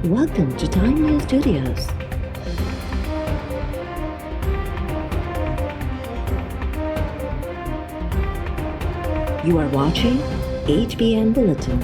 Welcome to Time News Studios. You are watching HBN Bulletin.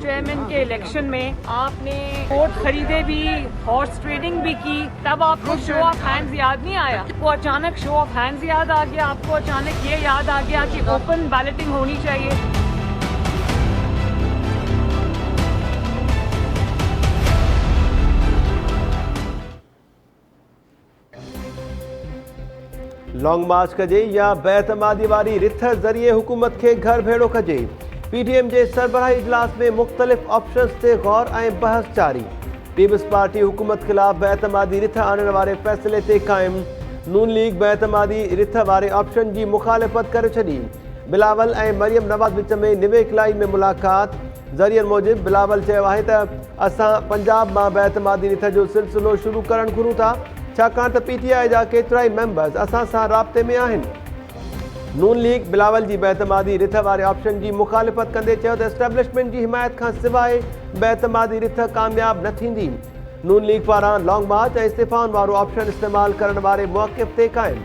Chairman के election में आपने vote खरीदे भी, हॉर्स ट्रेडिंग भी की, तब आपको शो ऑफ हैंड्स याद नहीं आया? वो अचानक शो ऑफ हैंड्स याद आ गया, आपको अचानक ये याद आ गया कि ओपन बैलेटिंग होनी चाहिए। लॉन्ग मार्च कजे या बेतमादी वारी रिथ ज़रिए हुकूमत के घर भेड़ो कजे। PTM जे सरबराही इजलास में मुख्तलिफ ऑप्शंस से गौर ऐं बहस जारी। पीपल्स पार्टी हुकूमत खिलाफ बेतमादी रिथ आणण वारे फैसले ते कायम। नून लीग बेतमादी रिथ वारे ऑप्शन जी मुखालिफत करे छॾी। बिलावल ऐं मरियम नवाज़ विच में निवेक लाइन में मुलाक़ात। ज़रियन मूजिब बिलावल चयो आहे त असां पंजाब मां बेतमादी रिथ जो सिलसिलो शुरू करणु घुरूं था, छाकाणि त PTI जा केतिरा ई मेंबर्स असां सां राब्ते में आहिनि। नून लीग बिलावल जी बेतमादी रिथ वारे ऑप्शन जी मुखालिफत कंदे चयो त एस्टेब्लिशमेंट जी हिमायत खां सवाइ बेतमादी रिथ कामयाब न थींदी। नून लीग पारां लॉन्ग मार्च ऐं इस्तीफ़ाउनि वारो ऑप्शन इस्तेमाल करण वारे मौक़िफ़ ते क़ाइम।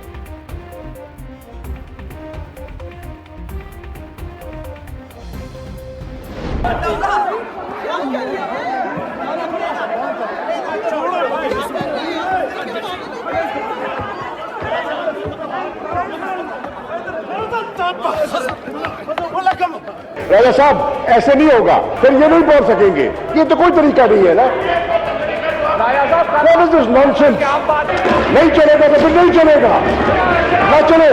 राजा साहब ऐसे नहीं होगा, फिर ये नहीं बोल सकेंगे, ये तो कोई तरीका नहीं है ना। What is this nonsense? नहीं चलेगा तो फिर नहीं चलेगा, ना चले।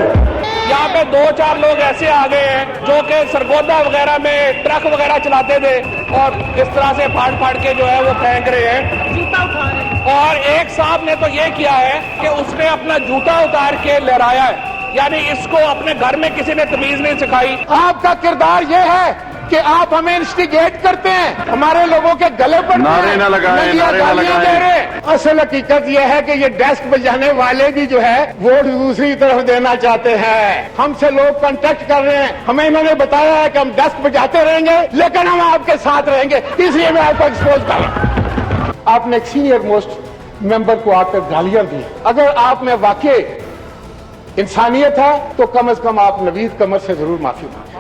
यहाँ पे 2-4 लोग ऐसे आ गए हैं जो कि सरगोदा वगैरह में ट्रक वगैरह चलाते थे और इस तरह से फाड़ फाड़ के जो है वो फेंक रहे हैं, जूता उठा रहे हैं। और एक साहब ने तो ये किया है कि उसने अपना जूता उतार के लहराया है, यानी इसको अपने घर में किसी ने तमीज नहीं सिखाई। आपका किरदार ये है कि आप हमें इंस्टिगेट करते हैं, हमारे लोगों के गले पर नारे ना लगाएं, नारे ना लगाएं। असल हकीकत यह है कि ये डेस्क बजाने वाले भी जो है वोट दूसरी तरफ देना चाहते हैं। हमसे लोग कांटेक्ट कर रहे हैं, हमें इन्होंने बताया है कि हम डेस्क बजाते रहेंगे लेकिन हम आपके साथ रहेंगे, इसलिए मैं आपको एक्सपोज कर रहा हूं। आपने एक सीनियर मोस्ट मेंबर को आकर गालियां दी। अगर आप में वाकई इंसानियत है तो कम से कम आप नवीद कमर से जरूर माफी मांगे।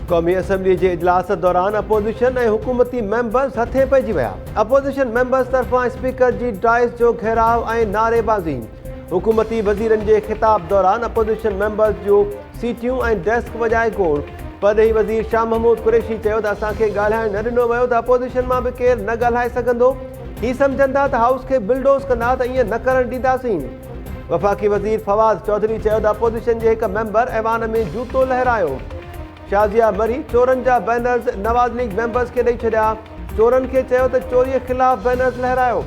कौमी असम्बली जे इजलास दौरान अपोजिशन ऐं हुकूमती मेंबर्स हथे पइजी विया। अपोजिशन मेंबर्स तरफ़ां स्पीकर जी डाइस जो घेराव ऐं नारेबाज़ी। हुकूमती वज़ीरनि जे ख़िताब दौरान अपोजिशन मेंबर्स जो सीटियूं ऐं डेस्क वॼाए गोड़। परॾेही वज़ीर शाह महमूद कुरैशी चयो त असांखे ॻाल्हाइण न ॾिनो वियो त अपोजिशन मां बि केरु न ॻाल्हाए सघंदो। ही सम्झंदा त हाउस खे बिल्डोज़ कंदा त ईअं न करणु ॾींदासीं। वफ़ाक़ी वज़ीर फवाद चौधरी चयो त अपोजिशन जे हिकु मेंबर ऐवान में जूतो लहरायो। शाज़िया मरी चोरनि जा बैनर्स नवाज़ लीग मेंबर्स खे ॾेई छॾिया। चोरनि खे चयो त चोरीअ ख़िलाफ़ बैनर्स लहरायो।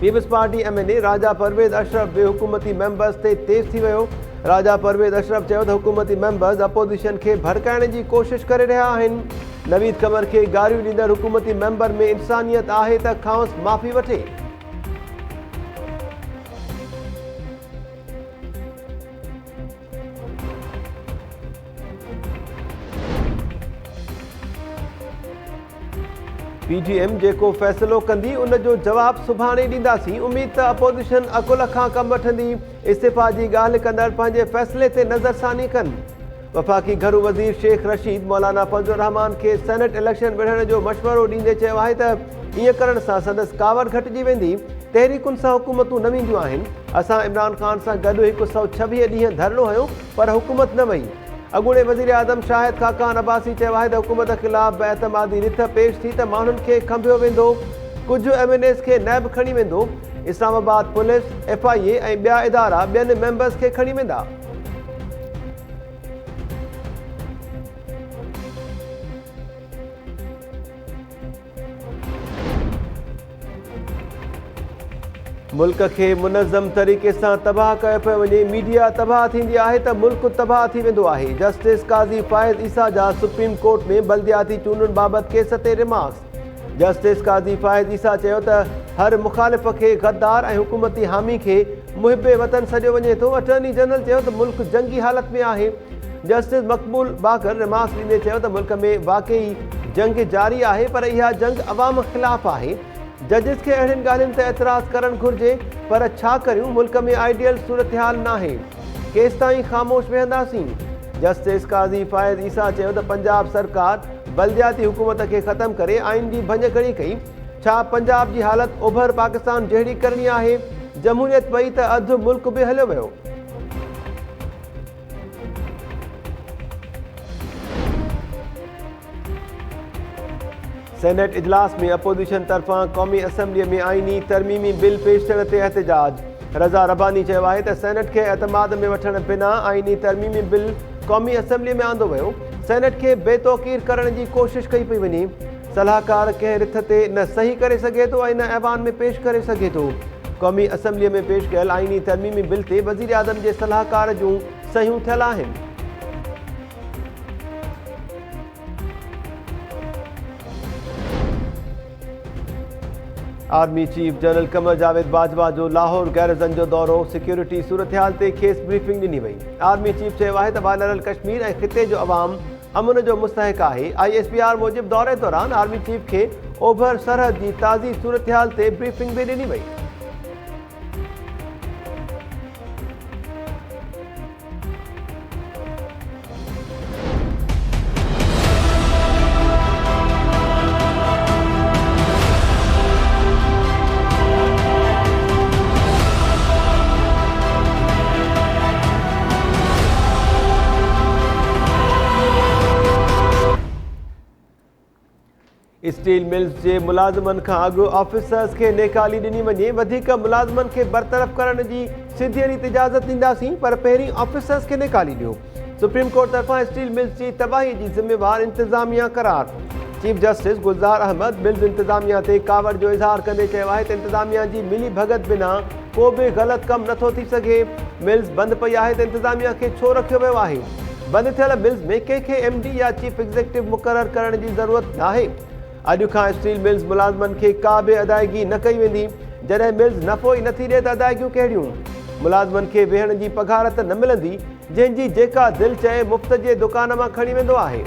पीपल्स पार्टी MNA राजा परवेज़ अशरफ बि हुकूमती मेंबर्स ते तेज़ थी वियो। राजा परवेज़ अशरफ चयो त हुकूमती मेंबर्स अपोजिशन खे भड़काइण जी कोशिश करे रहिया आहिनि। नवीद कमर खे गारियूं ॾींदड़ हुकूमती मेंबर में इंसानियत आहे त खांसि माफ़ी वठे। PTM जेको फ़ैसिलो कंदी उन जो जवाब सुभाणे ॾींदासीं। उमीद त अपोजिशन अकुल खां कमु वठंदी। इस्तीफ़ा जी ॻाल्हि कंदड़ पंहिंजे फ़ैसिले ते नज़रसानी कनि। वफ़ाक़ी घरू वज़ीर शेख रशीद मौलाना फज़लुर रहमान खे सेनेट इलेक्शन विढ़ण जो मशवरो ॾींदे चयो आहे त ईअं करण सां संदसि कावड़ घटिजी वेंदी। तहरीकुनि सां हुकूमतूं न वेंदियूं आहिनि। असां इमरान ख़ान सां गॾु 126 ॾींहं धरणो हयो पर हुकूमत न वई। अॻूणे वज़ीर आज़म शाहिद खाकान अब्बासी चयो आहे त हुकूमत ख़िलाफ़ बेतमादी रिथ पेश थी त माण्हुनि खे खंभियो वेंदो, कुझु MNAs खे नैब खणी वेंदो। इस्लामाबाद पुलिस, FIA ऐं ॿिया इदारा ॿियनि मेंबर्स खे खणी वेंदा। मुल्क के मुनज़म तरीक़े सां तबाह कयो पियो वञे। मीडिया तबाह थींदी आहे त मुल्क तबाह थी वेंदो आहे। जस्टिस काज़ी फ़ाइज़ ईसा जा सुप्रीम कोर्ट में बल्दियाती चूंडुनि बाबति केस ते रिमार्क्स। जस्टिस काज़ी फ़ाइज़ ईसा चयो त हर मुखालिफ़ खे गद्दार ऐं हुकूमती हामी खे मुहिब वतन सॼो वञे थो। अटॉर्नी जनरल चयो त मुल्क जंगी हालत में आहे। जस्टिस मक़बूल बाकर रिमार्क्स ॾींदे चयो त मुल्क में वाकई जंग जारी आहे, पर इहा जंग अवाम ख़िलाफ़ आहे। जजिस खे अहिड़ियुनि ॻाल्हियुनि ते एतिराज़ करणु घुरिजे, पर छा करियूं, मुल्क में आइडियल सूरतहाल नाहे, केसि ताईं ख़ामोश वेहंदासीं। जस्टिस काज़ी फ़ाइज़ ईसा चयो त पंजाब सरकार बल्दियाती हुकूमत खे ख़तमु करे आइन जी भञकड़ी कई। छा पंजाब जी हालत ओभर पाकिस्तान जहिड़ी करणी आहे? जमहूरियत पई त अधु मुल्क बि हलियो वियो। सेनेट इजलास में अपोजिशन तरफ़ां क़ौमी असम्बलीअ में आइनी तरमीमी बिल पेश थियण ते एहतजाज। रज़ा रब्बानी चयो आहे त सेनेट खे एतमाद में वठण बिना आइनी तरमीमी बिल क़ौमी असम्बलीअ में आंदो वियो। सेनेट खे बेतौक़ीर करण जी कोशिश कई पई वञे। सलाहकार कंहिं रिथ ते न सही करे सघे थो ऐं न ऐवान में पेश करे सघे थो। क़ौमी असम्बलीअ में पेश कयल आइनी तरमीमी बिल ते वज़ीर आज़म जे सलाहकार जूं सहियूं थियल आहिनि। Army chief general Qamar Javed Bajwa जो लाहौर गैरज़न जो दौरो। सिक्योरिटी सूरतहाल ते खेसि ब्रीफिंग ॾिनी वई। आर्मी चीफ चयो आहे त वाइलरल कश्मीर ऐं ख़िते जो अवाम अमन जो मुस्तहिक़ आहे। ISPR मूजिबि दौरे दौरान आर्मी चीफ खे ओभर सरहद जी ताज़ी सूरतहाल ते ब्रीफिंग बि ॾिनी वई। स्टील मिल्स जे मुलाज़िमनि खां अॻु ऑफिसर्स खे नेकाली ॾिनी वञे। वधीक मुलाज़िमनि खे बरतरफ़ करण जी सिधी रीति इजाज़त ॾींदासीं, पर पहिरीं ऑफिसर्स खे नेकाली ॾियो। सुप्रीम कोर्ट तरफ़ां स्टील मिल्स जी तबाही जी ज़िम्मेवार इंतिज़ामिया करार। Chief justice Gulzar Ahmed mills इंतिज़ामिया ते कावड़ जो इज़हार कंदे चयो आहे त इंतिज़ामिया जी मिली भगत बिना को बि ग़लति कमु नथो थी सघे। मिल्स बंदि पई आहे त इंतिज़ामिया खे छो रखियो वियो आहे? बंदि थियल मिल्स में कंहिंखे MD या चीफ एग्ज़ीक्यूटिव मुक़ररु करण जी ज़रूरत नाहे। अॼु खां स्टील मिल्स मुलाज़िमनि खे का बि अदायगी न कई वेंदी। जॾहिं मिल्स नफ़ो ई नथी ॾिए त अदायगियूं कहिड़ियूं? मुलाज़िमनि खे वेहण जी पघार त न मिलंदी, जंहिंजी जेका दिलि चए मुफ़्त जे दुकान मां खणी वेंदो आहे।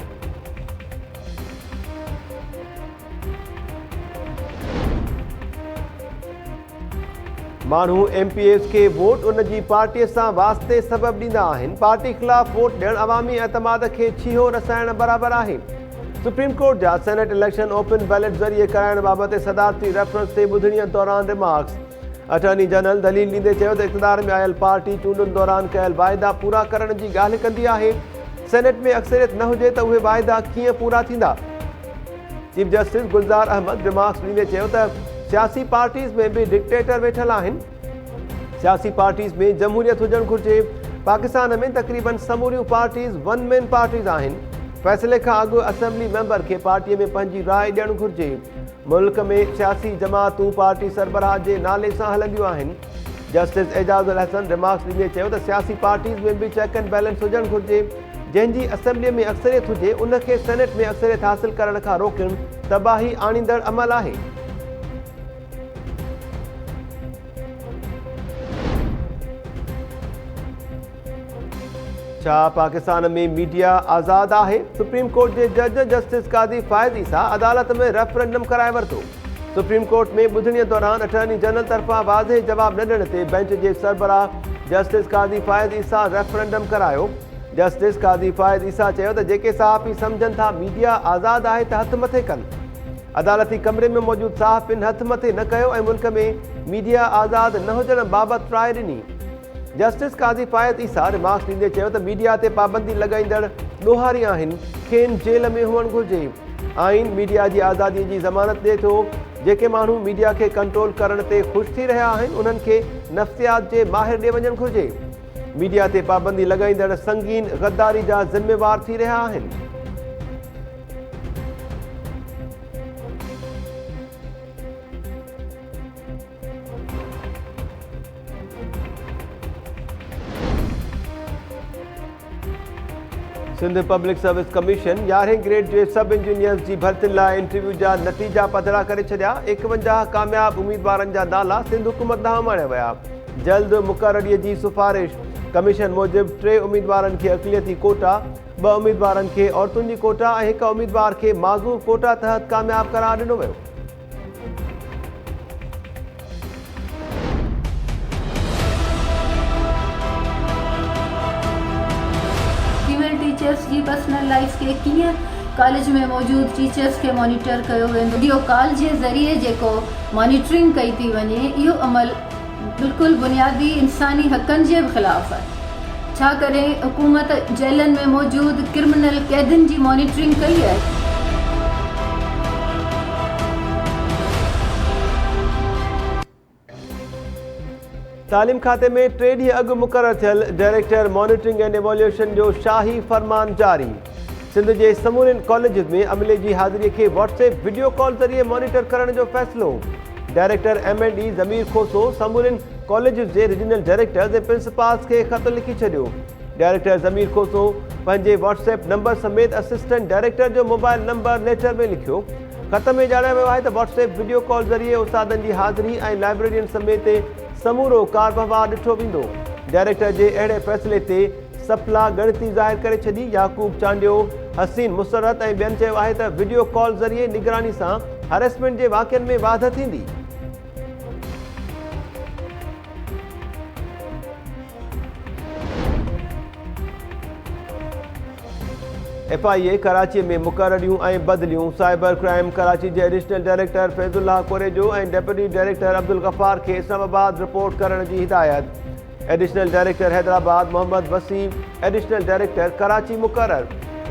माण्हू MPAs खे वोट उन जी पार्टीअ सां वास्ते सबबु ॾींदा आहिनि। पार्टी ख़िलाफ़ वोट ॾियणु अवामी एतमाद खे छीहो रसाइण बराबरि आहे। सुप्रीम कोर्ट जा सेनेट इलेक्शन ओपन बैलेट ज़रिए कराइण बाबति सदारती रेफरेंस ते ॿुधणीअ दौरान रिमार्क्स। अटॉर्नी जनरल दलील ॾींदे चयो त इक़्तिदार में आयल पार्टी चूंडुनि दौरान कयल वाइदा पूरा करण जी ॻाल्हि कंदी आहे। सेनेट में अक्सरियत न हुजे त उहे वाइदा कीअं पूरा थींदा? Chief justice Gulzar Ahmed remarks ॾींदे चयो त सियासी पार्टीज़ में बि डिक्टेटर वेठल आहिनि। सियासी पार्टीज़ में जमहूरियत हुजणु घुरिजे। पाकिस्तान में तक़रीबन समूरियूं पार्टीज़ वन मैन पार्टीज़ आहिनि। फ़ैसिले खां अॻु असेंबली मेंबर खे पार्टीअ में पंहिंजी राय ॾियणु घुरिजे। मुल्क में सियासी जमातूं पार्टी सरबराह जे नाले सां हलंदियूं आहिनि। जस्टिस एजाज़ उल हसन रिमार्क्स ॾींदे चयो त सियासी पार्टीज़ में बि चेक एंड बैलेंस हुजणु घुरिजे। जंहिंजी असेंबलीअ में अक्सरियत हुजे उनखे सेनेट में अक्सरियत हासिल करण खां रोकणु तबाही आणींदड़ अमल आहे। छा पाकिस्तान में मीडिया आज़ाद आहे? सुप्रीम कोर्ट जे जज जस्टिस काज़ी फ़ाइज़ ईसा अदालत में रेफरेंडम कराए वरितो। सुप्रीम कोर्ट में ॿुधणीअ दौरान अटॉर्नी जनरल तरफ़ां वाज़े जवाब न ॾियण ते बेंच जे सरबराह जस्टिस काज़ी फ़ाइज़ ईसा रेफरेंडम करायो। जस्टिस काज़ी फ़ाइज़ ईसा चयो त जेके सहाफ़ी सम्झनि था मीडिया आज़ाद आहे त हथ मथे कनि। अदालती कमरे में मौजूदु सहाफ़िन हथ मथे न कयो ऐं मुल्क में मीडिया आज़ाद न हुजण बाबति राय ॾिनी। जस्टिस काज़ी फ़ाइज़ ईसा रिमार्क्स ॾींदे चयो त मीडिया ते पाबंदी लॻाईंदड़ ॾोहारी आहिनि, खेनि जेल में हुअणु घुरिजे। आइन मीडिया जी आज़ादीअ जी ज़मानत ॾिए थो। जेके माण्हू मीडिया खे कंट्रोल करण ते ख़ुशि थी रहिया आहिनि उन्हनि खे नफ़्सियात जे माहिर ॾे वञणु घुरिजे। मीडिया ते पाबंदी लॻाईंदड़ संगीन गद्दारी जा ज़िम्मेवार थी रहिया आहिनि। सिंध पब्लिक सर्विस कमीशन 11हें ग्रेड जे सब इंजीनियर्स जी भर्तियुनि लाइ इंटरव्यू जा नतीजा पधिरा करे छॾिया। 51 कामयाब उम्मीदवारनि जा नाला सिंध हुकूमत ॾांहुं माणिया विया। जल्द मुक़ररीअ जी सिफ़ारिश। कमीशन मूजिबि 3 उम्मीदवारनि खे अक़लियती कोटा, 2 उम्मीदवारनि खे औरतुनि जी कोटा ऐं 1 उम्मीदवार खे माज़ूफ़ कोटा तहत कामयाब करार ॾिनो वियो। फीमेल टीचर्स जी पर्सनल लाइफ खे कीअं कॉलेज में मौजूद टीचर्स के मॉनिटर कयो वेंदो। वीडियो कॉल के ज़रिए जेको मॉनिटरिंग कई थी वञे, इहो अमल बिल्कुल बुनियादी इंसानी हक़नि जे ख़िलाफ़ है। छा करे हुकूमत जेलनि में मौजूद क्रिमिनल कैदियुनि जी मॉनिटरिंग कई है। तालीम खाते में 3 ॾींहं अॻु मुक़ररु थियल डायरेक्टर मॉनिटरिंग एंड एवोल्यूशन जो शाही फरमान जारी। सिंध के समूरे कॉलेज में अमले की हाज़िरी के व्हाट्सएप वीडियो कॉल जरिए मॉनिटर करण जो फैसलो। डायरेक्टर M&E ज़मीर खोसो समूरे कॉलेज के रीजनल डायरेक्टर्स और प्रिंसिपल्स के खत लिखी छो। डायरेक्टर ज़मीर खोसो पंहिंजे व्हाट्सएप नंबर समेत असिस्टेंट डायरेक्टर जो मोबाइल नंबर लेटर में लिखियो। खत में ॼाणायो वियो आहे त व्हाट्सएप वीडियो कॉल जरिए उस्तादनि की हाज़िरी और लाइब्रेरियन समेत समूरो कारवहिवार ॾिठो वेंदो। डायरेक्टर के अड़े फैसले ते सफला गणती ज़ाहिर करे छॾी। याकूब चांडियो, हसीन मुसरत और ॿियनि चयो आहे त वीडियो कॉल जरिए निगरानी सां हरेसमेंट के वाक़िअनि में वाध थींदी। FIA कराची में मुक़ररियूं ऐं बदलियूं। साइबर क्राइम कराची के एडिशनल डायरेक्टर फैज़ुल्लाह कोरेजो और डेप्यूटी डायरेक्टर अब्दुल गफ़ार के इस्लामाबाद रिपोर्ट करण की हिदायत। Additional director Hyderabad Mohammad Waseem, additional director Karachi मुक़रर।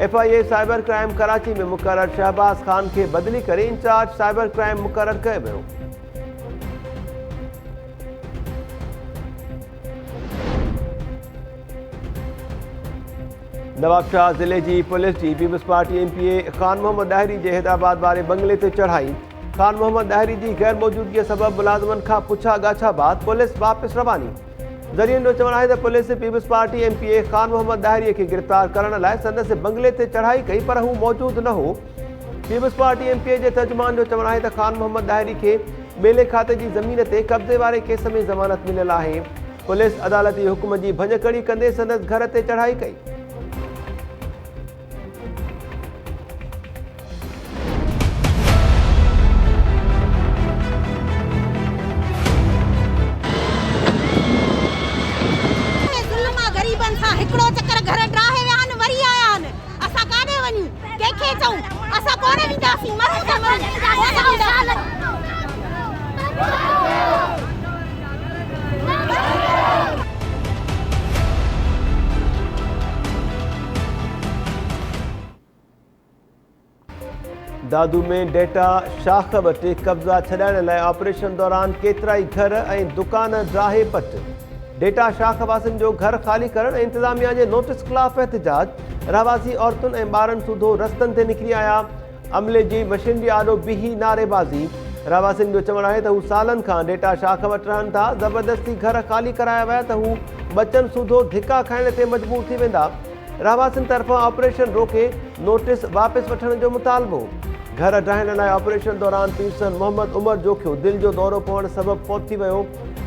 FIA साइबर क्राइम कराची में मुक़रर शहबाज खान के बदली करे इंचार्ज साइबर क्राइम मुक़रर कयो वियो। नवाबशाह ज़िले की पुलिस की peoples party MPA Khan Mohammad Dahiri के हैदराबाद वाले बंगले से चढ़ाई। खान मोहम्मद दाहिरी की गैर मौजूदगी सबब मुलाजमन का पुछा गाछा बाद पुलिस वापस रवानी। ज़रियन जो चवण है कि police people's party MPA Khan Mohammad Dahiri के गिरफ्तार करण लाइ संदसि बंगले से चढ़ाई कई पर हू मौजूद न हो। पीपल्स पार्टी MPA के तर्जुमान जो चवण है कि खान मोहम्मद दाहिरी के बेले खाते की ज़मीन से कब्जे वाले केस में ज़मानत मिलियल है। पुलिस अदालती हुक्म की भंजकड़ी कंदे संदसि घर से चढ़ाई कई। हिकिड़ो चक्कर घर ड्राहे विया आहिनि वरी आया आहिनि। असां काॾे वञूं, कंहिंखे चऊं? असां कोन वेंदासीं। दादू में डेटा शाख वटि कब्जा छॾाइण लाइ ऑपरेशन दौरान केतिराई घर ऐं दुकान ड्राहे पट। डेटा शाख वासिन जो घर खाली करण इंतजामिया के नोटिस खिलाफ एहतजाज। रहवासी औरतुन और बारन सूधो रस्तन से निकरी आया। अमले की मशीनरी आॾो बीही नारेबाजी। रहवासिन जो चवण है हू सालन का डेटा शाख वटि रहन था। ज़बरदस्ती घर खाली कराया विया त हू बचन सूधो धिका खाइण से मजबूर थी वेंदा। रहवासिन तरफा ऑपरेशन रोके नोटिस वापस वठण जो मुतालबो। घर ड्राइण लाइ ऑपरेशन दौरान पीरसन मोहम्मद उमर जोखियो दिल जो दौरो पवण सबब फौत थी वियो।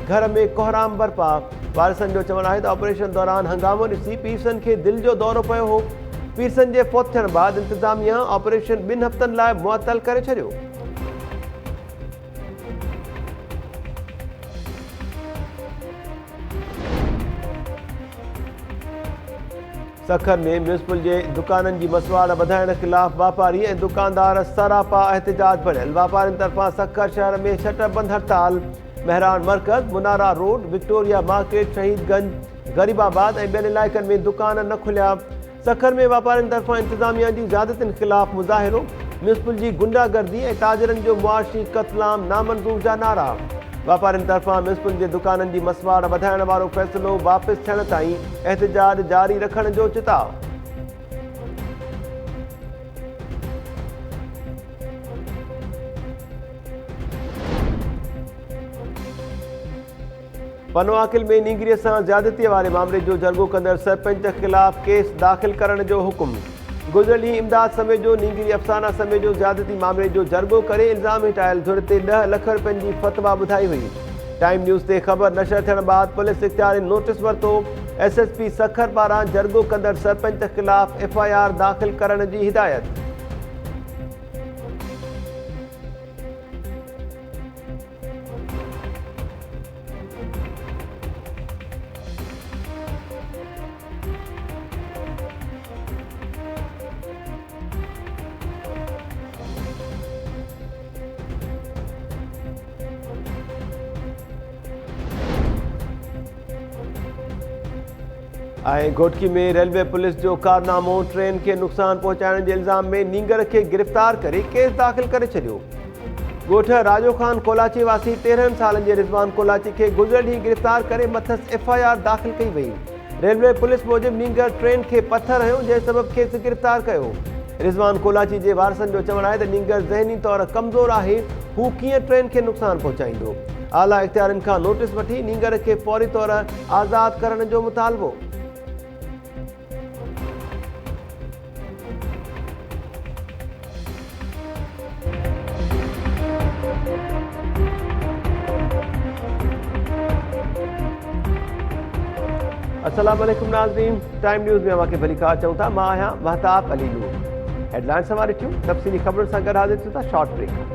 घर में कोहराम बरपा। वारिसन जो चवण है ऑपरेशन दौरान हंगामो ॾिसी पीरसन के दिल जो दौरो पियो हो। पीरसन के फौत थियण बाद इंतजामिया ऑपरेशन 2 हफ़्तन लाइ मुअत्तल करे छॾियो। सखर में म्यूनिसिपल के दुकानन की मसवाड़ वधाइण खिलाफ वापारी और दुकानदार सरापा एहतजाज भरियल। वापारियों तरफा सखर शहर में शटर बंद हड़ताल। मेहरान मरकज, Munara road, Victoria market, Shaheedganj, Ghareebabad और ॿियनि इलाइक़नि में दुकान न खुलिया। सखर में वापारियों तरफा इंतजामिया की ज़्यादतियुनि खिलाफ मुज़ाहिरो। म्यूनिसिपल की गुंडागर्दी और ताजरन जो मुआशी कत्लाम नामंजूर जा नारा। वापारियों तरफा म्यूनिसिपल के दुकानन की मसवाड़ वधाइण वारो फैसलो वापस थियण ताईं एहतजाज जारी रखण जो चिताव। पनवाकिल में नींगरीअ सां ज़्यादती वाले मामले जो जरगो कंदड़ सरपंच खिलाफ केस दाख़िल करण जो हुक्म। गुज़िरियल ॾींहुं इमदाद समेजो नींगरी अफ़साना समेजो ज़्यादती मामले जो जरगो करे इल्ज़ाम हटायल धुर ते 10 लख रुपयनि की फतवा ॿुधाई हुई। टाइम न्यूज़ ते ख़बर नशर थियण बाद पुलिस इख्तियारी नोटिस वरितो। SSP सखर पारां जरगो कंदड़ सरपंच ख़िलाफ़ FIR दाख़िल करण जी हिदायत। घोटकी में रेलवे पुलिस जो कारनामो ट्रेन के नुक़सान पहुंचाइण के इल्ज़ाम में नींगर के गिरफ़्तार करे केस दाख़िल करे छॾियो। ॻोठ राजो खान कोलाची वासी 13 सालनि जे रिज़वान कोलाची के गुज़िरियल ॾींहुं गिरफ़्तार करे मथस FIR दाख़िल कई वई। रेलवे पुलिस मूजिब नींगर ट्रेन के पत्थर हयो जंहिं सबब खेसि गिरफ़्तार कयो। रिज़वान कोलाची जे वारसनि जो चवणु आहे त नींगर ज़हनी तौर कमज़ोर आहे, हू कीअं ट्रेन के नुक़सान पहुचाईंदो। आला इख्तियारनि खां नोटिस वठी नींगर के फौरी तौर आज़ाद करण जो मुतालबो। अस्सलाम वालेकुम नाज़रीन, टाइम न्यूज़ में अवां खे भली ख़बर चऊं था। मां आहियां महताब अली नूर। हेडलाइंस हमारे ॾिठियूं, तफ़सीली ख़बरुनि सां गॾु हाज़िर थियूं था शॉर्ट ब्रेक।